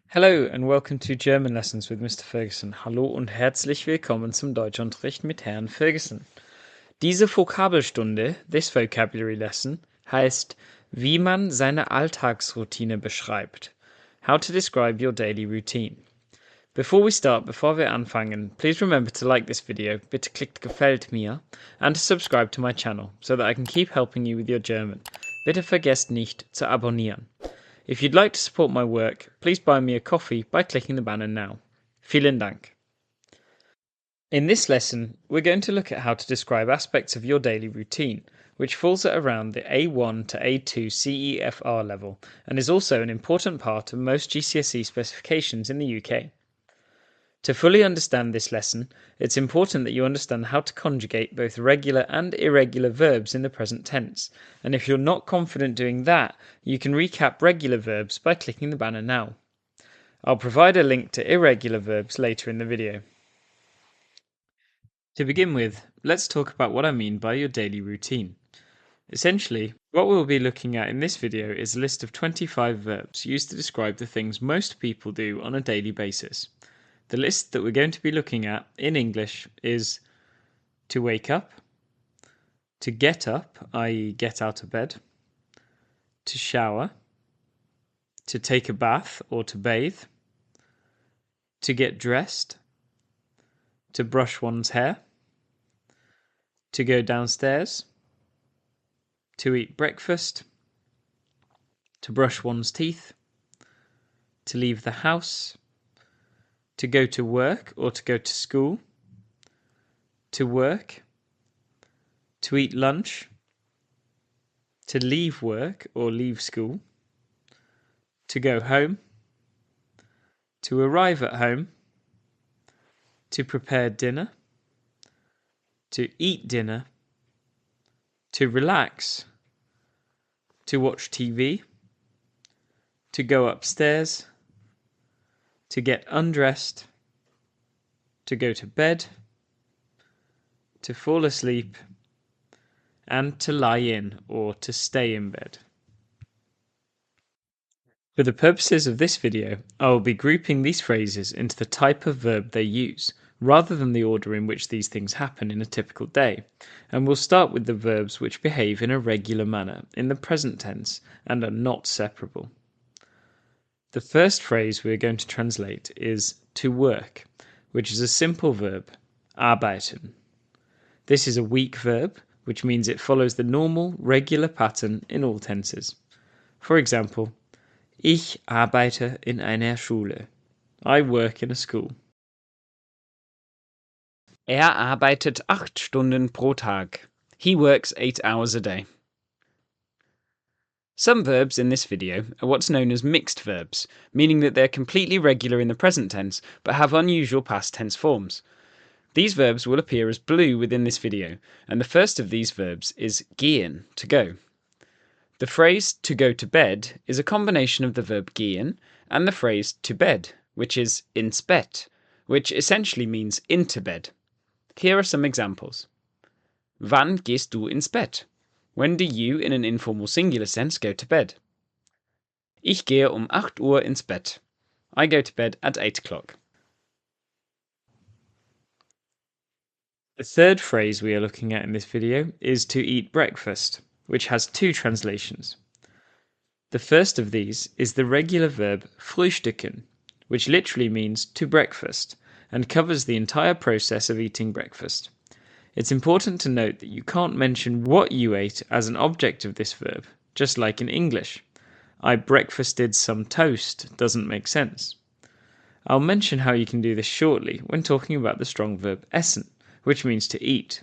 Hello and welcome to German Lessons with Mr. Ferguson. Hallo und herzlich willkommen zum Deutschunterricht mit Herrn Ferguson. Diese Vokabelstunde, this vocabulary lesson, heißt, wie man seine Alltagsroutine beschreibt. How to describe your daily routine. Bevor wir anfangen, please remember to like this video, bitte klickt gefällt mir, and to subscribe to my channel, so that I can keep helping you with your German. Bitte vergesst nicht zu abonnieren. If you'd like to support my work, please buy me a coffee by clicking the banner now. Vielen Dank. In this lesson, we're going to look at how to describe aspects of your daily routine, which falls at around the A1 to A2 CEFR level and is also an important part of most GCSE specifications in the UK. To fully understand this lesson, it's important that you understand how to conjugate both regular and irregular verbs in the present tense, and if you're not confident doing that, you can recap regular verbs by clicking the banner now. I'll provide a link to irregular verbs later in the video. To begin with, let's talk about what I mean by your daily routine. Essentially, what we'll be looking at in this video is a list of 25 verbs used to describe the things most people do on a daily basis. The list that we're going to be looking at in English is to wake up, to get up, i.e. get out of bed, to shower, to take a bath or to bathe, to get dressed, to brush one's hair, to go downstairs, to eat breakfast, to brush one's teeth, to leave the house, to go to work or to go to school, to work, to eat lunch, to leave work or leave school, to go home, to arrive at home, to prepare dinner, to eat dinner, to relax, to watch TV, to go upstairs, to get undressed, to go to bed, to fall asleep, and to lie in or to stay in bed. For the purposes of this video, I will be grouping these phrases into the type of verb they use, rather than the order in which these things happen in a typical day, and we'll start with the verbs which behave in a regular manner in the present tense and are not separable. The first phrase we are going to translate is to work, which is a simple verb, arbeiten. This is a weak verb, which means it follows the normal, regular pattern in all tenses. For example, ich arbeite in einer Schule. I work in a school. Arbeitet 8 Stunden pro Tag. He works 8 hours a day. Some verbs in this video are what's known as mixed verbs, meaning that they're completely regular in the present tense but have unusual past tense forms. These verbs will appear as blue within this video, and the first of these verbs is gehen, to go. The phrase to go to bed is a combination of the verb gehen and the phrase to bed, which is ins Bett, which essentially means into bed. Here are some examples. Wann gehst du ins Bett? When do you, in an informal singular sense, go to bed? Ich gehe 8 Uhr ins Bett. I go to bed at 8 o'clock. The third phrase we are looking at in this video is to eat breakfast, which has two translations. The first of these is the regular verb frühstücken, which literally means to breakfast, and covers the entire process of eating breakfast. It's important to note that you can't mention what you ate as an object of this verb, just like in English. I breakfasted some toast doesn't make sense. I'll mention how you can do this shortly when talking about the strong verb essen, which means to eat.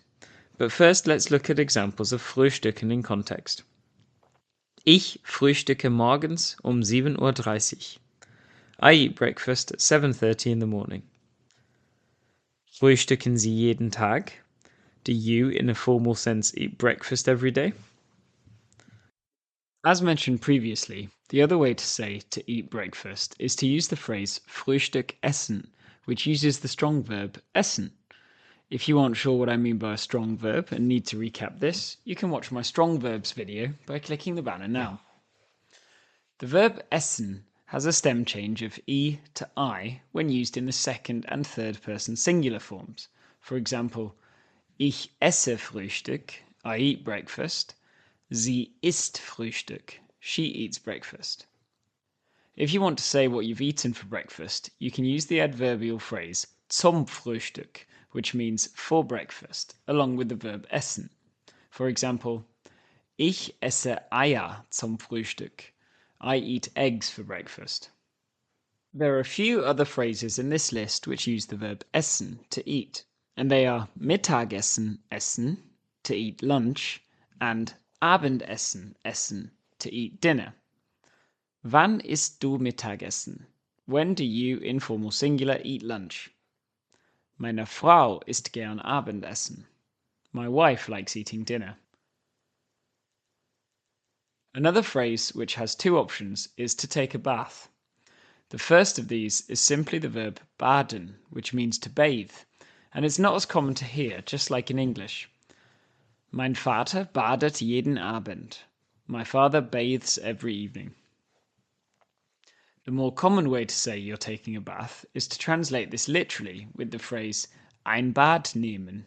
But first let's look at examples of frühstücken in context. Ich frühstücke morgens 7:30 Uhr. I eat breakfast at 7:30 in the morning. Frühstücken Sie jeden Tag? Do you, in a formal sense, eat breakfast every day? As mentioned previously, the other way to say to eat breakfast is to use the phrase Frühstück essen, which uses the strong verb essen. If you aren't sure what I mean by a strong verb and need to recap this, you can watch my strong verbs video by clicking the banner now. The verb essen has a stem change of e to I when used in the second and third person singular forms. For example, ich esse Frühstück, I eat breakfast. Sie isst Frühstück, she eats breakfast. If you want to say what you've eaten for breakfast, you can use the adverbial phrase zum Frühstück, which means for breakfast, along with the verb essen. For example, ich esse Eier zum Frühstück. I eat eggs for breakfast. There are a few other phrases in this list which use the verb essen, to eat, and they are Mittagessen, essen, to eat lunch, and Abendessen, essen, to eat dinner. Wann isst du Mittagessen? When do you, informal singular, eat lunch? Meine Frau isst gern Abendessen. My wife likes eating dinner. Another phrase which has two options is to take a bath. The first of these is simply the verb baden, which means to bathe, and it's not as common to hear, just like in English. Mein Vater badet jeden Abend. My father bathes every evening. The more common way to say you're taking a bath is to translate this literally with the phrase ein Bad nehmen.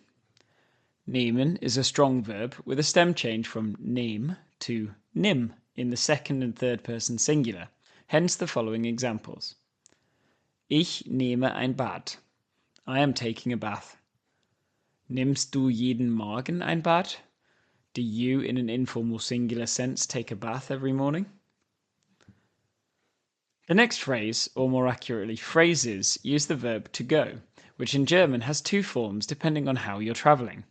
Nehmen is a strong verb with a stem change from nehm to nimm in the second and third person singular, hence the following examples. Ich nehme ein Bad. I am taking a bath. Nimmst du jeden Morgen ein Bad? Do you, in an informal singular sense, take a bath every morning? The next phrase, or more accurately phrases, use the verb to go, which in German has two forms depending on how you're travelling.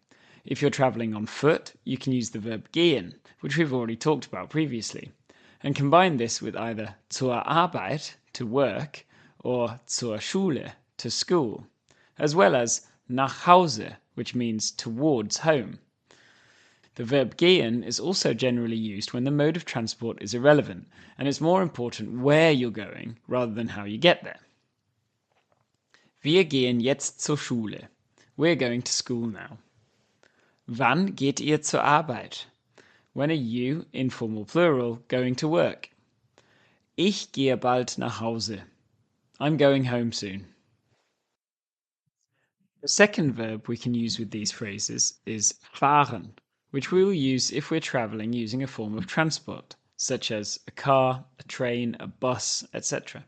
If you're travelling on foot, you can use the verb gehen, which we've already talked about previously, and combine this with either zur Arbeit, to work, or zur Schule, to school, as well as nach Hause, which means towards home. The verb gehen is also generally used when the mode of transport is irrelevant, and it's more important where you're going rather than how you get there. Wir gehen jetzt zur Schule. We're going to school now. Wann geht ihr zur Arbeit? When are you, informal plural, going to work? Ich gehe bald nach Hause. I'm going home soon. The second verb we can use with these phrases is fahren, which we will use if we're traveling using a form of transport, such as a car, a train, a bus, etc.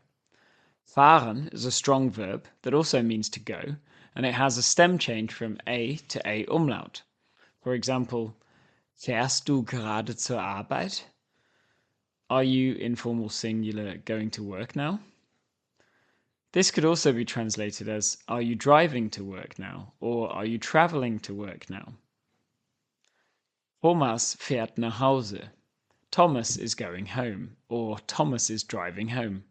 Fahren is a strong verb that also means to go, and it has a stem change from a to a umlaut. For example, fährst du gerade zur Arbeit? Are you, informal singular, going to work now? This could also be translated as, are you driving to work now? Or are you traveling to work now? Thomas fährt nach Hause. Thomas is going home, or Thomas is driving home.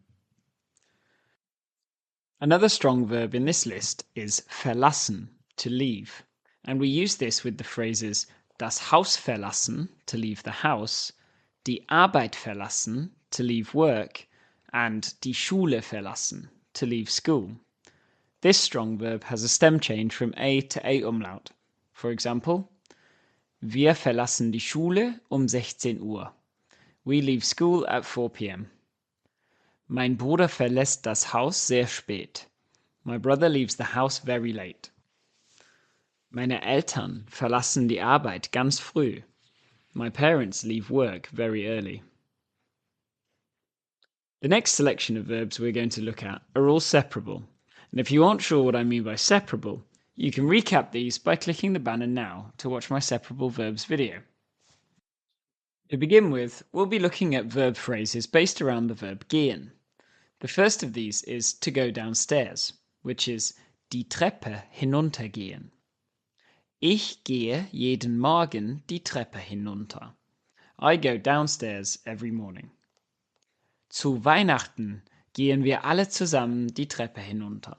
Another strong verb in this list is verlassen, to leave, and we use this with the phrases das Haus verlassen, to leave the house, die Arbeit verlassen, to leave work, and die Schule verlassen, to leave school. This strong verb has a stem change from a to a umlaut. For example, wir verlassen die Schule 16 Uhr. We leave school at 4 p.m. Mein Bruder verlässt das Haus sehr spät. My brother leaves the house very late. Meine Eltern verlassen die Arbeit ganz früh. My parents leave work very early. The next selection of verbs we're going to look at are all separable. And if you aren't sure what I mean by separable, you can recap these by clicking the banner now to watch my separable verbs video. To begin with, we'll be looking at verb phrases based around the verb gehen. The first of these is to go downstairs, which is die Treppe hinuntergehen. Ich gehe jeden Morgen die Treppe hinunter. I go downstairs every morning. Zu Weihnachten gehen wir alle zusammen die Treppe hinunter.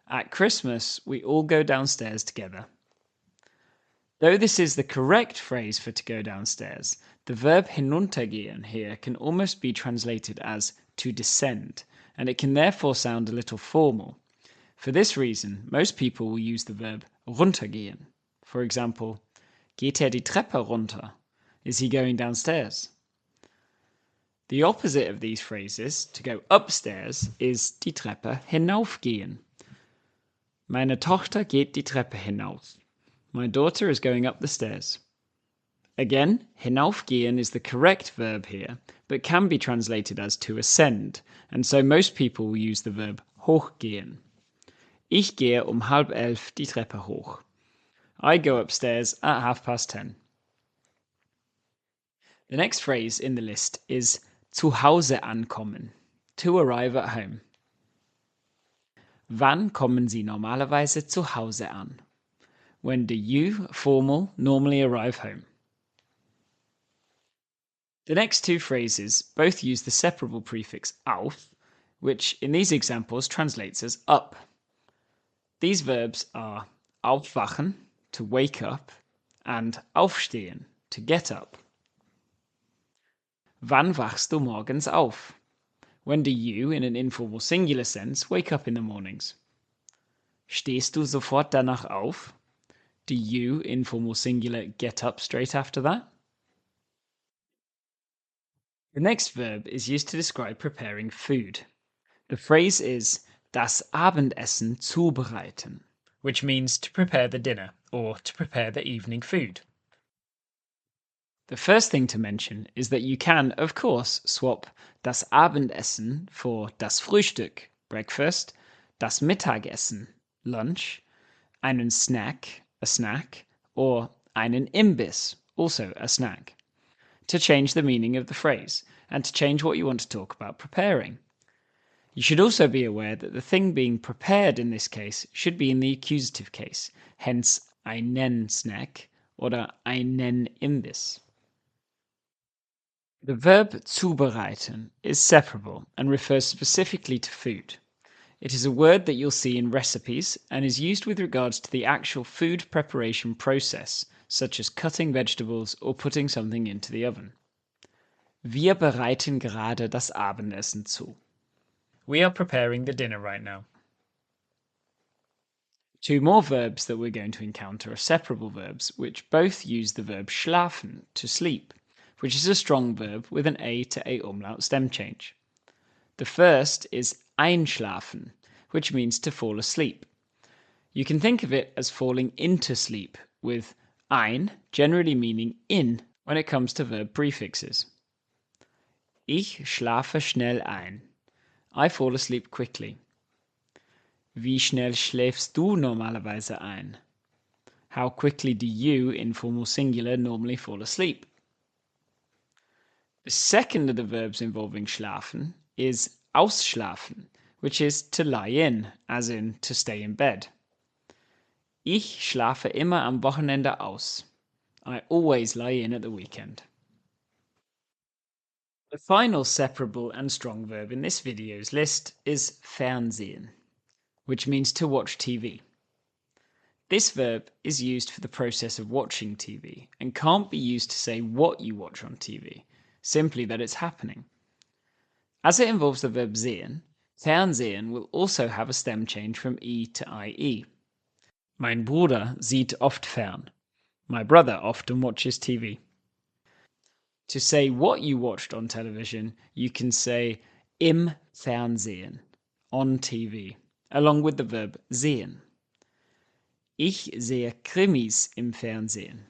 At Christmas, we all go downstairs together. Though this is the correct phrase for to go downstairs, the verb hinuntergehen here can almost be translated as to descend, and it can therefore sound a little formal. For this reason, most people will use the verb runtergehen. For example, geht die Treppe runter? Is he going downstairs? The opposite of these phrases, to go upstairs, is die Treppe hinaufgehen. Meine Tochter geht die Treppe hinauf. My daughter is going up the stairs. Again, hinaufgehen is the correct verb here, but can be translated as to ascend, and so most people will use the verb hochgehen. Ich gehe 10:30 die Treppe hoch. I go upstairs at 10:30. The next phrase in the list is zu Hause ankommen, to arrive at home. Wann kommen Sie normalerweise zu Hause an? When do you, formal, normally arrive home? The next two phrases both use the separable prefix auf, which in these examples translates as up. These verbs are aufwachen, to wake up, and aufstehen, to get up. Wann wachst du morgens auf? When do you, in an informal singular sense, wake up in the mornings? Stehst du sofort danach auf? Do you, informal singular, get up straight after that? The next verb is used to describe preparing food. The phrase is das Abendessen zubereiten, which means to prepare the dinner or to prepare the evening food. The first thing to mention is that you can, of course, swap das Abendessen for das Frühstück, breakfast, das Mittagessen, lunch, einen Snack, a snack, or einen Imbiss, also a snack, to change the meaning of the phrase and to change what you want to talk about preparing. You should also be aware that the thing being prepared in this case should be in the accusative case, hence einen Snack oder einen Imbiss. The verb zubereiten is separable and refers specifically to food. It is a word that you'll see in recipes and is used with regards to the actual food preparation process, such as cutting vegetables or putting something into the oven. Wir bereiten gerade das Abendessen zu. We are preparing the dinner right now. Two more verbs that we're going to encounter are separable verbs, which both use the verb schlafen, to sleep, which is a strong verb with an A to A umlaut stem change. The first is einschlafen, which means to fall asleep. You can think of it as falling into sleep, with ein generally meaning in when it comes to verb prefixes. Ich schlafe schnell ein. I fall asleep quickly. Wie schnell schläfst du normalerweise ein? How quickly do you, informal singular, normally fall asleep? The second of the verbs involving schlafen is ausschlafen, which is to lie in, as in to stay in bed. Ich schlafe immer am Wochenende aus. I always lie in at the weekend. The final separable and strong verb in this video's list is Fernsehen, which means to watch TV. This verb is used for the process of watching TV and can't be used to say what you watch on TV, simply that it's happening. As it involves the verb sehen, Fernsehen will also have a stem change from E to IE. Mein Bruder sieht oft fern. My brother often watches TV. To say what you watched on television, you can say im Fernsehen, on TV, along with the verb sehen. Ich sehe Krimis im Fernsehen.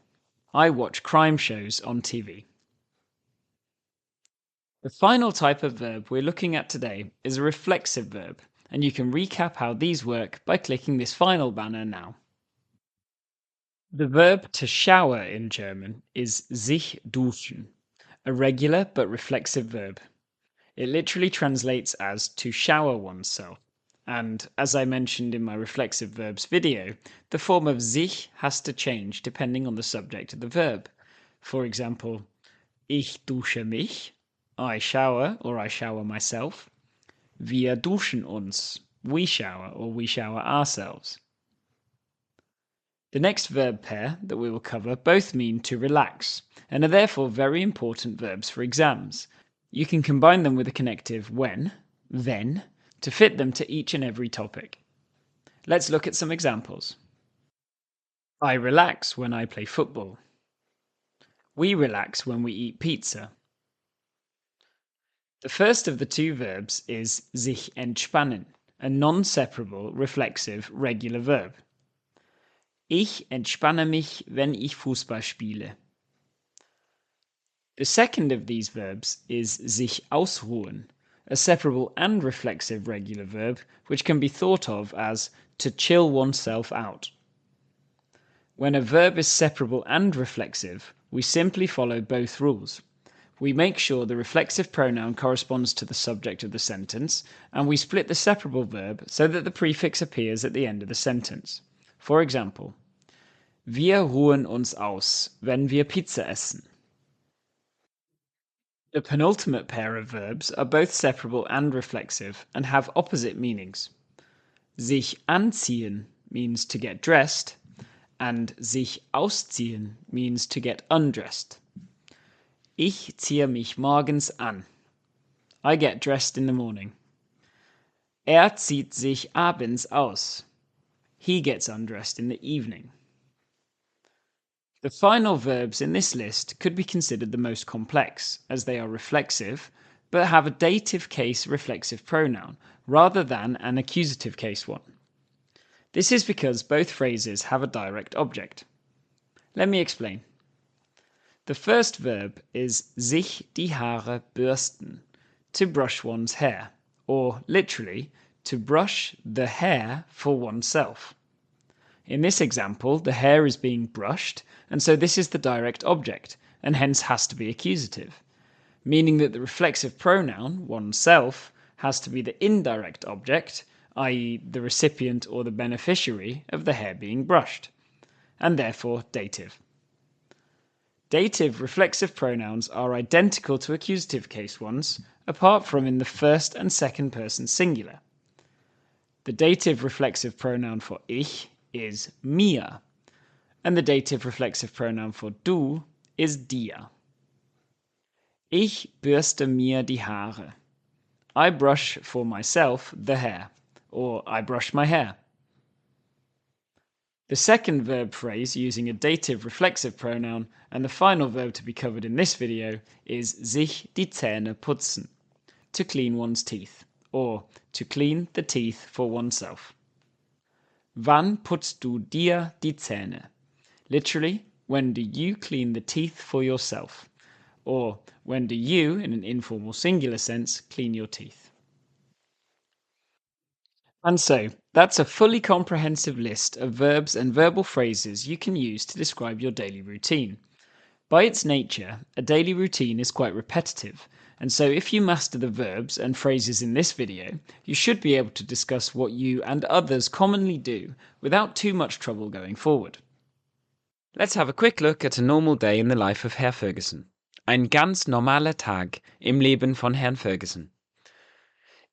I watch crime shows on TV. The final type of verb we're looking at today is a reflexive verb, and you can recap how these work by clicking this final banner now. The verb to shower in German is sich duschen, a regular but reflexive verb. It literally translates as to shower oneself, and as I mentioned in my reflexive verbs video, the form of sich has to change depending on the subject of the verb. For example, ich dusche mich, I shower or I shower myself. Wir duschen uns, we shower or we shower ourselves. The next verb pair that we will cover both mean to relax and are therefore very important verbs for exams. You can combine them with a connective when, to fit them to each and every topic. Let's look at some examples. I relax when I play football. We relax when we eat pizza. The first of the two verbs is sich entspannen, a non-separable, reflexive, regular verb. Ich entspanne mich, wenn ich Fußball spiele. The second of these verbs is sich ausruhen, a separable and reflexive regular verb which can be thought of as to chill oneself out. When a verb is separable and reflexive, we simply follow both rules. We make sure the reflexive pronoun corresponds to the subject of the sentence, and we split the separable verb so that the prefix appears at the end of the sentence. For example, wir ruhen uns aus, wenn wir Pizza essen. The penultimate pair of verbs are both separable and reflexive and have opposite meanings. Sich anziehen means to get dressed, and sich ausziehen means to get undressed. Ich ziehe mich morgens an. I get dressed in the morning. Er zieht sich abends aus. He gets undressed in the evening. The final verbs in this list could be considered the most complex, as they are reflexive, but have a dative case reflexive pronoun, rather than an accusative case one. This is because both phrases have a direct object. Let me explain. The first verb is sich die Haare bürsten, to brush one's hair, or literally, to brush the hair for oneself. In this example, the hair is being brushed, and so this is the direct object, and hence has to be accusative, meaning that the reflexive pronoun, oneself, has to be the indirect object, i.e., the recipient or the beneficiary of the hair being brushed, and therefore dative. Dative reflexive pronouns are identical to accusative case ones, apart from in the first and second person singular. The dative reflexive pronoun for ich is mir, and the dative reflexive pronoun for du is dir. Ich bürste mir die Haare. I brush for myself the hair, or I brush my hair. The second verb phrase using a dative reflexive pronoun and the final verb to be covered in this video is sich die Zähne putzen, to clean one's teeth, or to clean the teeth for oneself. Wann putzt du dir die Zähne? Literally, when do you clean the teeth for yourself? Or when do you, in an informal singular sense, clean your teeth? And so, that's a fully comprehensive list of verbs and verbal phrases you can use to describe your daily routine. By its nature, a daily routine is quite repetitive, and so if you master the verbs and phrases in this video, you should be able to discuss what you and others commonly do without too much trouble going forward. Let's have a quick look at a normal day in the life of Herr Ferguson. Ein ganz normaler Tag im Leben von Herrn Ferguson.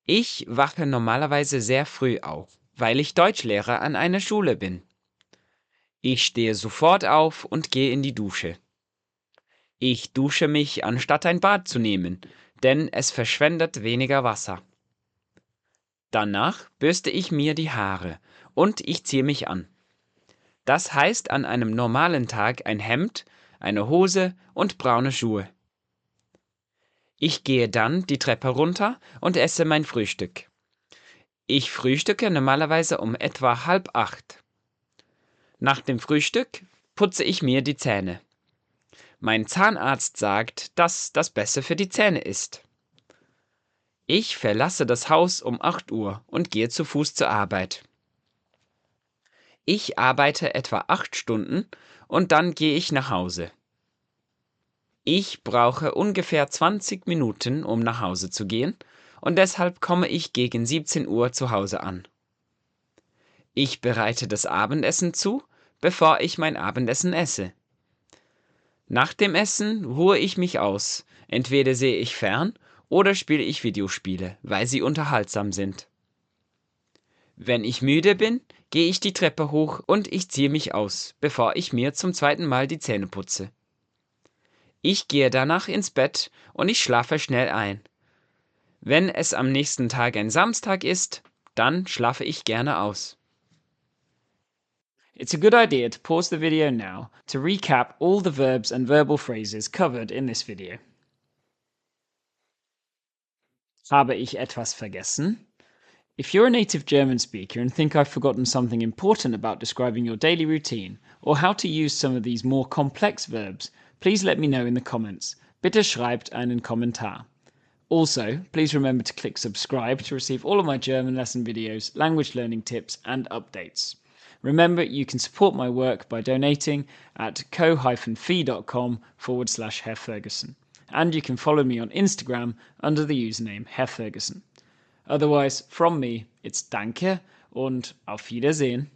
Ich wache normalerweise sehr früh auf, weil ich Deutschlehrer an einer Schule bin. Ich stehe sofort auf und gehe in die Dusche. Ich dusche mich, anstatt ein Bad zu nehmen, denn es verschwendet weniger Wasser. Danach bürste ich mir die Haare und ich ziehe mich an. Das heißt an einem normalen Tag ein Hemd, eine Hose und braune Schuhe. Ich gehe dann die Treppe runter und esse mein Frühstück. Ich frühstücke normalerweise um etwa 7:30. Nach dem Frühstück putze ich mir die Zähne. Mein Zahnarzt sagt, dass das besser für die Zähne ist. Ich verlasse das Haus um 8 Uhr und gehe zu Fuß zur Arbeit. Ich arbeite etwa 8 Stunden und dann gehe ich nach Hause. Ich brauche ungefähr 20 Minuten, um nach Hause zu gehen, und deshalb komme ich gegen 17 Uhr zu Hause an. Ich bereite das Abendessen zu, bevor ich mein Abendessen esse. Nach dem Essen ruhe ich mich aus, entweder sehe ich fern oder spiele ich Videospiele, weil sie unterhaltsam sind. Wenn ich müde bin, gehe ich die Treppe hoch und ich ziehe mich aus, bevor ich mir zum zweiten Mal die Zähne putze. Ich gehe danach ins Bett und ich schlafe schnell ein. Wenn es am nächsten Tag ein Samstag ist, dann schlafe ich gerne aus. It's a good idea to pause the video now to recap all the verbs and verbal phrases covered in this video. Habe ich etwas vergessen? If you're a native German speaker and think I've forgotten something important about describing your daily routine, or how to use some of these more complex verbs, please let me know in the comments. Bitte schreibt einen Kommentar. Also, please remember to click subscribe to receive all of my German lesson videos, language learning tips, and updates. Remember, you can support my work by donating at ko-fi.com/Herr Ferguson. And you can follow me on Instagram under the username Herr Ferguson. Otherwise, from me, it's Danke und auf Wiedersehen.